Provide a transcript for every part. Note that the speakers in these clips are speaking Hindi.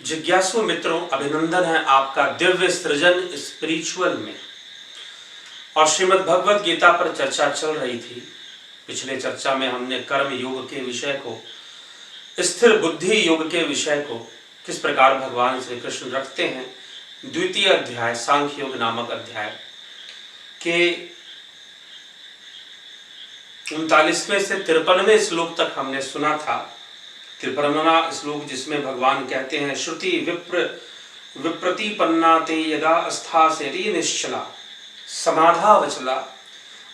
जिज्ञासु मित्रों, अभिनंदन है आपका दिव्य सृजन स्पिरिचुअल में। और श्रीमद् भगवद गीता पर चर्चा चल रही थी। पिछले चर्चा में हमने कर्म योग के विषय को, स्थिर बुद्धि योग के विषय को किस प्रकार भगवान श्री कृष्ण रखते हैं, द्वितीय अध्याय सांख्य योग नामक अध्याय के 39वें से 53वें श्लोक तक हमने सुना था। 53वां श्लोक जिसमें भगवान कहते हैं, श्रुति विप्रतिपन्ना ते यदा अस्थासेति निश्चला समाधावचला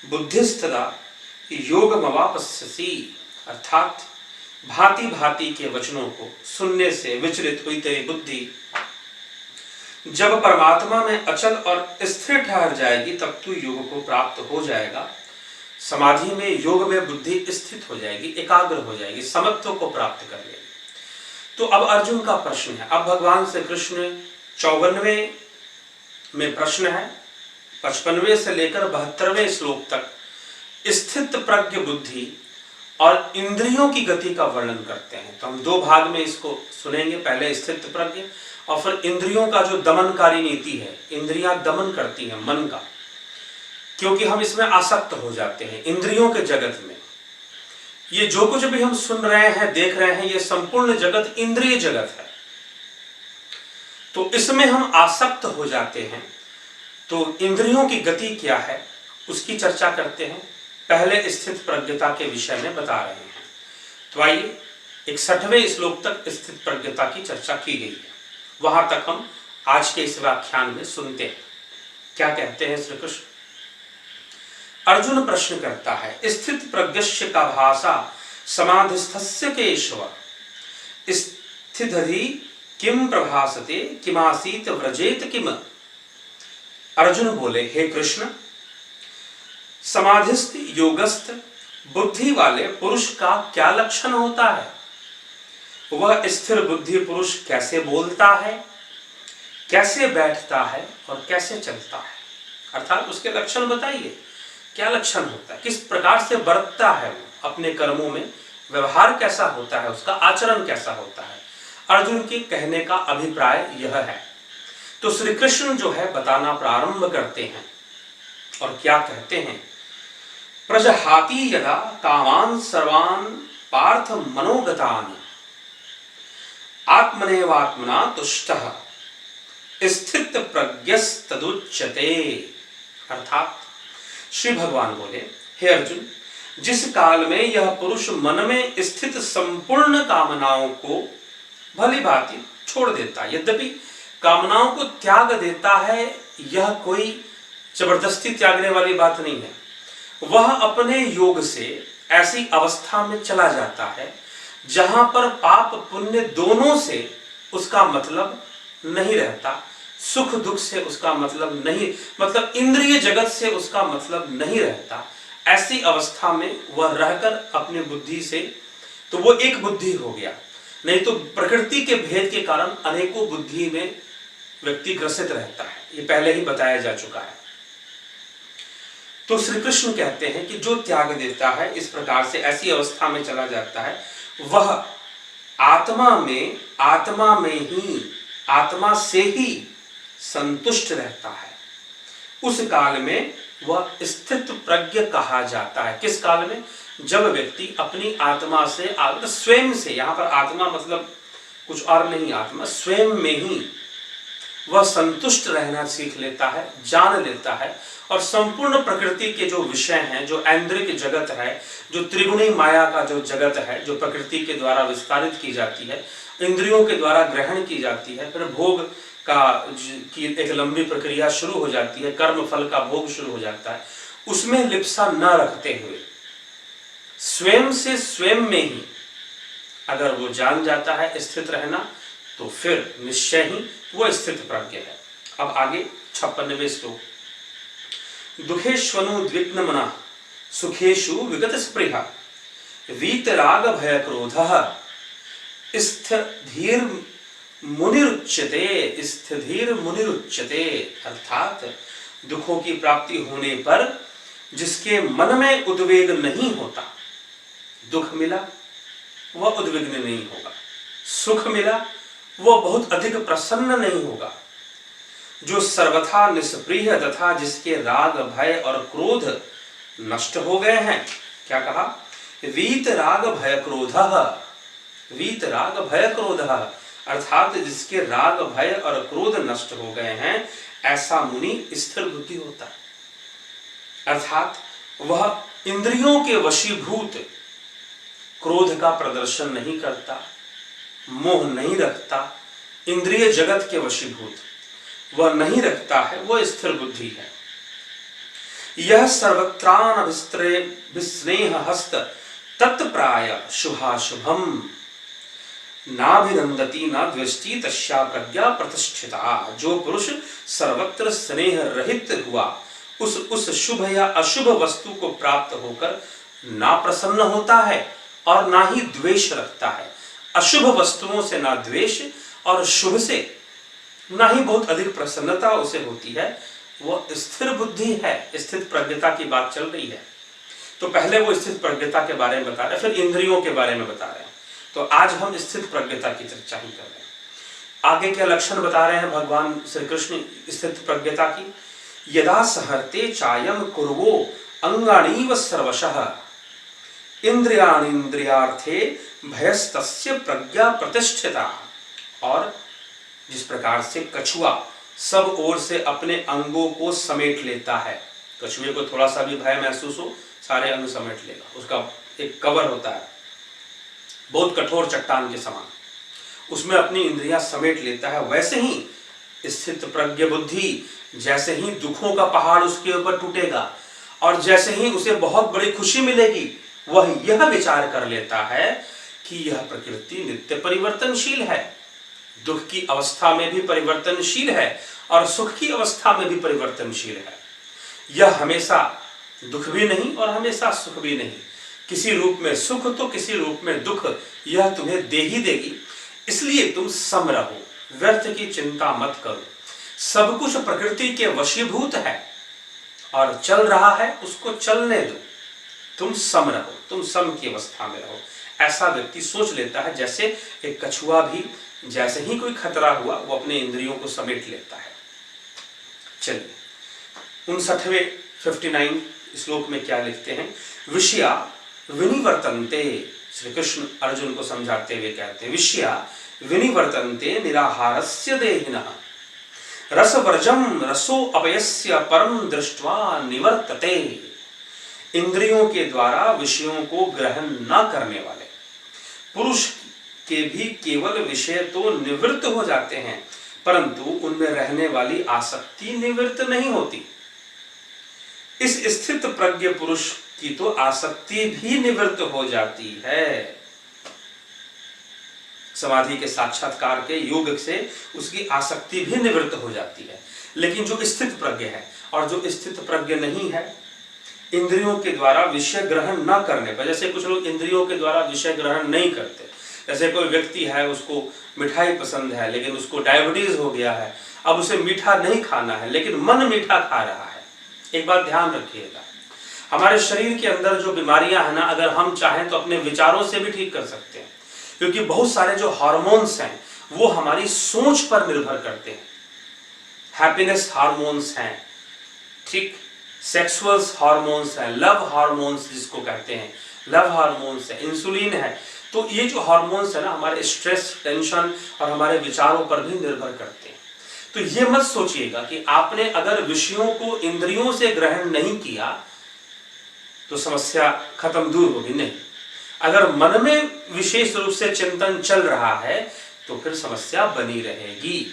बुद्धिस्तदा योगमवापस्यसि। अर्थात भांति भांति के वचनों को सुनने से विचलित हुई तेरी बुद्धि जब परमात्मा में अचल और स्थिर ठहर जाएगी तब तू योग को प्राप्त हो जाएगा। समाधि में, योग में बुद्धि स्थित हो जाएगी, एकाग्र हो जाएगी, समत्व को प्राप्त कर लेगी। तो अब अर्जुन का प्रश्न है। अब भगवान श्री कृष्ण 54वें में प्रश्न है, 55वें से लेकर 72वें श्लोक तक स्थित प्रज्ञ बुद्धि और इंद्रियों की गति का वर्णन करते हैं। तो हम दो भाग में इसको सुनेंगे, पहले स्थित प्रज्ञ और फिर इंद्रियों का जो दमनकारी नीति है। इंद्रियां दमन करती हैं मन का, क्योंकि हम इसमें आसक्त हो जाते हैं इंद्रियों के जगत में। ये जो कुछ भी हम सुन रहे हैं, देख रहे हैं, ये संपूर्ण जगत इंद्रिय जगत है। तो इसमें हम आसक्त हो जाते हैं। तो इंद्रियों की गति क्या है उसकी चर्चा करते हैं। पहले स्थित प्रज्ञता के विषय में बता रहे हैं। तो आइए 61वें श्लोक तक स्थित प्रज्ञता की चर्चा की गई है, वहां तक हम आज के इस व्याख्यान में सुनते हैं। क्या कहते हैं श्री कृष्ण? अर्जुन प्रश्न करता है, स्थित प्रज्ञस्य का भाषा समाधिस्थस्य केशव स्थितधि किम प्रभासते किमासीत व्रजेत किम। अर्जुन बोले, हे कृष्ण, समाधिस्थ योगस्थ बुद्धि वाले पुरुष का क्या लक्षण होता है? वह स्थिर बुद्धि पुरुष कैसे बोलता है, कैसे बैठता है और कैसे चलता है? अर्थात उसके लक्षण बताइए, क्या लक्षण होता है, किस प्रकार से बरतता है वो अपने कर्मों में, व्यवहार कैसा होता है, उसका आचरण कैसा होता है। अर्जुन के कहने का अभिप्राय यह है। तो श्री कृष्ण जो है बताना प्रारंभ करते हैं और क्या कहते हैं, प्रजहाति यदा कामान सर्वान पार्थ मनोगतान आत्मनेवात्मना तुष्टः स्थित प्रज्ञस्तदुच्यते। अर्थात श्री भगवान बोले, हे अर्जुन, जिस काल में यह पुरुष मन में स्थित संपूर्ण कामनाओं को भली भांति छोड़ देता है, यद्यपि कामनाओं को त्याग देता है, यह कोई जबरदस्ती त्यागने वाली बात नहीं है। वह अपने योग से ऐसी अवस्था में चला जाता है जहां पर पाप पुण्य दोनों से उसका मतलब नहीं रहता, सुख दुख से उसका मतलब नहीं, मतलब इंद्रिय जगत से उसका मतलब नहीं रहता। ऐसी अवस्था में वह रहकर अपनी बुद्धि से, तो वो एक बुद्धि हो गया। नहीं तो प्रकृति के भेद के कारण अनेकों बुद्धि में व्यक्ति ग्रसित रहता है, ये पहले ही बताया जा चुका है। तो श्री कृष्ण कहते हैं कि जो त्याग देता है, इस प्रकार से ऐसी अवस्था में चला जाता है, वह आत्मा से ही संतुष्ट रहता है। उस काल में वह स्थित प्रज्ञ कहा जाता है। किस काल में? जब व्यक्ति अपनी आत्मा से, स्वयं से, यहां पर आत्मा मतलब कुछ और नहीं, आत्मा स्वयं में ही वह संतुष्ट रहना सीख लेता है, जान लेता है और संपूर्ण प्रकृति के जो विषय हैं, जो ऐन्द्रिक जगत है, जो त्रिगुणी माया का जो जगत है, जो प्रकृति के द्वारा विस्तारित की जाती है, इंद्रियों के द्वारा ग्रहण की जाती है, फिर भोग की एक लंबी प्रक्रिया शुरू हो जाती है, कर्म फल का भोग शुरू हो जाता है, उसमें लिप्सा न रखते हुए स्वयं से स्वयं में ही अगर वो जान जाता है स्थित रहना, तो फिर निश्चय ही वो स्थित प्रज्ञ है। अब आगे 56वें श्लोक, दुखेष्वनुद्विग्न मनः सुखेषु विगत स्पृहा वीतराग भय क्रोधः स्थिर मुनिरुच्यते। अर्थात दुखों की प्राप्ति होने पर जिसके मन में उद्वेग नहीं होता, दुख मिला वह उद्विग्न नहीं होगा, सुख मिला वह बहुत अधिक प्रसन्न नहीं होगा। जो सर्वथा निष्प्रिय तथा जिसके राग भय और क्रोध नष्ट हो गए हैं, क्या कहा, वीत राग भय क्रोधः, वीत राग भय क्रोधः, अर्थात जिसके राग भय और क्रोध नष्ट हो गए हैं, ऐसा मुनि स्थिर बुद्धि होता है। अर्थात वह इंद्रियों के वशीभूत क्रोध का प्रदर्शन नहीं करता, मोह नहीं रखता, इंद्रिय जगत के वशीभूत वह नहीं रखता है, वह स्थिर बुद्धि है। यह सर्वत्रान विस्नेह हस्त तत्प्राय शुभाशुभम नाभिनंदती न द्वेष्टि तस्या प्रज्ञा प्रतिष्ठिता। जो पुरुष सर्वत्र स्नेह रहित हुआ, उस शुभ या अशुभ वस्तु को प्राप्त होकर ना प्रसन्न होता है और ना ही द्वेष रखता है। अशुभ वस्तुओं से ना द्वेष और शुभ से ना ही बहुत अधिक प्रसन्नता उसे होती है, वो स्थिर बुद्धि है। स्थित प्रज्ञता की बात चल रही है। तो पहले वो स्थित प्रज्ञता के बारे में बता रहे हैं, फिर इंद्रियों के बारे में बता रहे हैं। तो आज हम स्थित प्रज्ञता की चर्चा ही कर रहे हैं। आगे के लक्षण बता रहे हैं भगवान श्री कृष्ण स्थित प्रज्ञता की। यदा सहर्ते चायम कुर्वो अंगाणीव सर्वशः इंद्रियाणीन्द्रियार्थे भयस्तस्य प्रज्ञा प्रतिष्ठिता। और जिस प्रकार से कछुआ सब ओर से अपने अंगों को समेट लेता है, कछुए को थोड़ा सा भी भय महसूस हो सारे अंग समेट लेगा, उसका एक कवर होता है बहुत कठोर चट्टान के समान, उसमें अपनी इंद्रियां समेट लेता है। वैसे ही स्थित प्रज्ञ बुद्धि, जैसे ही दुखों का पहाड़ उसके ऊपर टूटेगा और जैसे ही उसे बहुत बड़ी खुशी मिलेगी, वह यह विचार कर लेता है कि यह प्रकृति नित्य परिवर्तनशील है, दुख की अवस्था में भी परिवर्तनशील है और सुख की अवस्था में भी परिवर्तनशील है। यह हमेशा दुख भी नहीं और हमेशा सुख भी नहीं, किसी रूप में सुख तो किसी रूप में दुख यह तुम्हें दे ही देगी। इसलिए तुम सम रहो, व्यर्थ की चिंता मत करो। सब कुछ प्रकृति के वशीभूत है और चल रहा है, उसको चलने दो। तुम सम रहो, तुम सम की अवस्था में रहो। ऐसा व्यक्ति सोच लेता है। जैसे एक कछुआ भी जैसे ही कोई खतरा हुआ वो अपने इंद्रियों को समेट लेता है। चलिए 59वें 59 श्लोक में क्या लिखते हैं। विषया विनिवर्तन्ते, श्री कृष्ण अर्जुन को समझाते हुए कहते हैं, विषया विनिवर्तन्ते निराहारस्य देहिनः रसवर्जम रसो अपयस्य परम दृष्ट्वा निवर्तते। इंद्रियों के द्वारा विषयों को ग्रहण न करने वाले पुरुष के भी केवल विषय तो निवृत्त हो जाते हैं, परंतु उनमें रहने वाली आसक्ति निवृत्त नहीं होती। इस स्थित प्रज्ञ पुरुष की तो आसक्ति भी निवृत्त हो जाती है। समाधि के साक्षात्कार के योग से उसकी आसक्ति भी निवृत्त हो जाती है। लेकिन जो स्थित प्रज्ञ है और जो स्थित प्रज्ञ नहीं है, इंद्रियों के द्वारा विषय ग्रहण न करने पर, जैसे कुछ लोग इंद्रियों के द्वारा विषय ग्रहण नहीं करते, जैसे कोई व्यक्ति है उसको मिठाई पसंद है लेकिन उसको डायबिटीज हो गया है, अब उसे मीठा नहीं खाना है लेकिन मन मीठा खा रहा है। एक बात ध्यान रखिएगा, हमारे शरीर के अंदर जो बीमारियां हैं ना, अगर हम चाहें तो अपने विचारों से भी ठीक कर सकते हैं, क्योंकि बहुत सारे जो हार्मोन्स हैं वो हमारी सोच पर निर्भर करते हैं। हैप्पीनेस हार्मोन्स हैं, ठीक, सेक्सुअल हार्मोन्स हैं, लव हार्मोन्स जिसको कहते हैं, लव हार्मोन्स है, इंसुलिन है। तो ये जो हार्मोन्स है ना, हमारे स्ट्रेस, टेंशन और हमारे विचारों पर भी निर्भर करते हैं। तो ये मत सोचिएगा कि आपने अगर विषयों को इंद्रियों से ग्रहण नहीं किया तो समस्या खत्म, दूर होगी, नहीं। अगर मन में विशेष रूप से चिंतन चल रहा है तो फिर समस्या बनी रहेगी,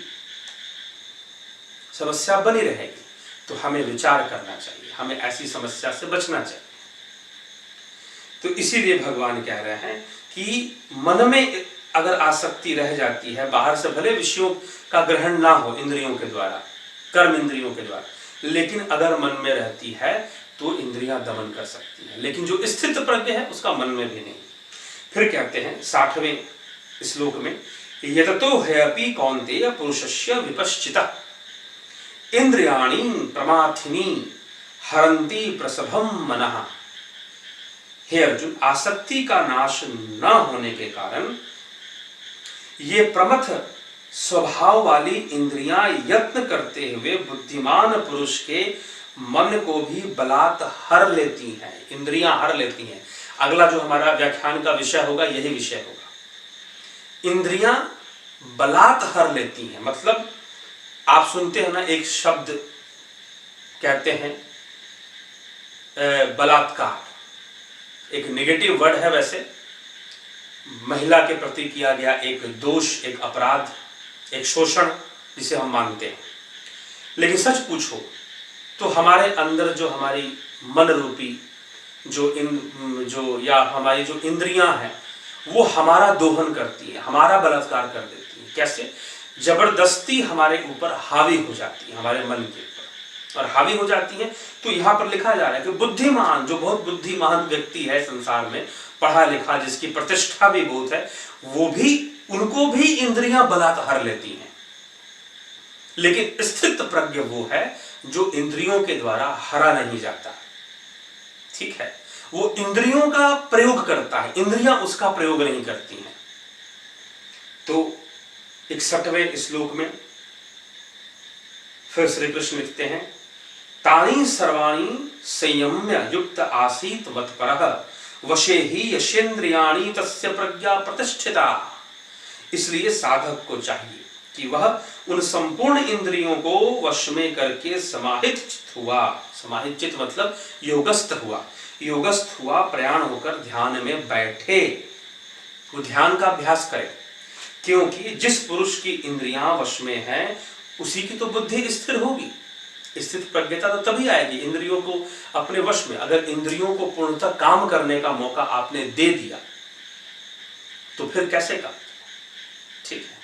समस्या बनी रहेगी। तो हमें विचार करना चाहिए, हमें ऐसी समस्या से बचना चाहिए। तो इसीलिए भगवान कह रहे हैं कि मन में अगर आसक्ति रह जाती है, बाहर से भले विषयों का ग्रहण ना हो इंद्रियों के द्वारा, कर्म इंद्रियों के द्वारा, लेकिन अगर मन में रहती है तो इंद्रियां दमन कर सकती है। लेकिन जो स्थित प्रज्ञ है उसका मन में भी नहीं। फिर कहते हैं 60वें श्लोक में, यततो ह्यपि कौन्तेय पुरुषस्य विपश्चितः इंद्रियाणि प्रमाथिनी हरन्ति प्रसभम मनः। हे अर्जुन, आसक्ति का नाश न होने के कारण ये प्रमथ स्वभाव वाली इंद्रियां यत्न करते हुए बुद्धिमान पुरुष के मन को भी बलात् हर लेती हैं, इंद्रियां हर लेती हैं। अगला जो हमारा व्याख्यान का विषय होगा यही विषय होगा। इंद्रियां बलात् हर लेती हैं, मतलब आप सुनते हैं ना, एक शब्द कहते हैं बलात्कार, एक नेगेटिव वर्ड है वैसे, महिला के प्रति किया गया एक दोष, एक अपराध, एक शोषण जिसे हम मानते हैं। लेकिन सच पूछो तो हमारे अंदर जो हमारी मन रूपी या हमारी जो इंद्रियां हैं वो हमारा दोहन करती है, हमारा बलात्कार कर देती है। कैसे? जबरदस्ती हमारे ऊपर हावी हो जाती है, हमारे मन के ऊपर, और हावी हो जाती है। तो यहाँ पर लिखा जा रहा है कि बुद्धिमान, जो बहुत बुद्धिमान व्यक्ति है संसार में, पढ़ा लिखा, जिसकी प्रतिष्ठा भी बहुत है, वो भी, उनको भी इंद्रियां बलात् हर लेती हैं। लेकिन स्थित प्रज्ञ वो है जो इंद्रियों के द्वारा हरा नहीं जाता, ठीक है, वो इंद्रियों का प्रयोग करता है, इंद्रियां उसका प्रयोग नहीं करती हैं। तो 61वें श्लोक में फिर श्री कृष्ण लिखते हैं, तानि सर्वाणि संयम्य युक्त आसीत मत्परः वशे ही यशेन्द्रियाणि तस्य प्रज्ञा प्रतिष्ठिता। इसलिए साधक को चाहिए कि वह उन संपूर्ण इंद्रियों को वश में करके समाहित चित्त हुआ, समाहित चित्त मतलब योगस्थ हुआ, योगस्थ हुआ, प्रयाण होकर ध्यान में बैठे, वो ध्यान का अभ्यास करे। क्योंकि जिस पुरुष की इंद्रियां वश में हैं उसी की तो बुद्धि स्थिर होगी। स्थित प्रज्ञता तो तभी आएगी इंद्रियों को अपने वश में। अगर इंद्रियों को पूर्णतः काम करने का मौका आपने दे दिया तो फिर कैसे काम, ठीक है।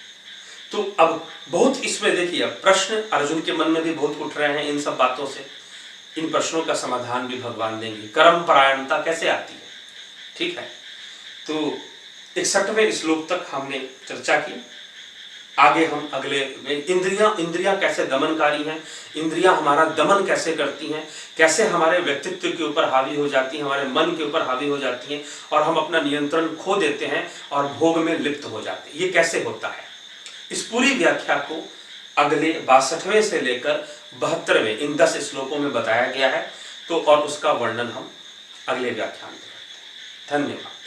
तो अब बहुत इसमें देखिए, प्रश्न अर्जुन के मन में भी बहुत उठ रहे हैं इन सब बातों से। इन प्रश्नों का समाधान भी भगवान देंगे। कर्म परायणता कैसे आती है, ठीक है। तो 61वें श्लोक तक हमने चर्चा की। आगे हम अगले में इंद्रियां कैसे दमनकारी हैं, इंद्रियां हमारा दमन कैसे करती हैं, कैसे हमारे व्यक्तित्व के ऊपर हावी हो जाती हैं, हमारे मन के ऊपर हावी हो जाती हैं और हम अपना नियंत्रण खो देते हैं और भोग में लिप्त हो जाते हैं, ये कैसे होता है। इस पूरी व्याख्या को अगले 62वें से लेकर 72वें इन 10 श्लोकों में बताया गया है। तो और उसका वर्णन हम अगले व्याख्यान में करते हैं। धन्यवाद।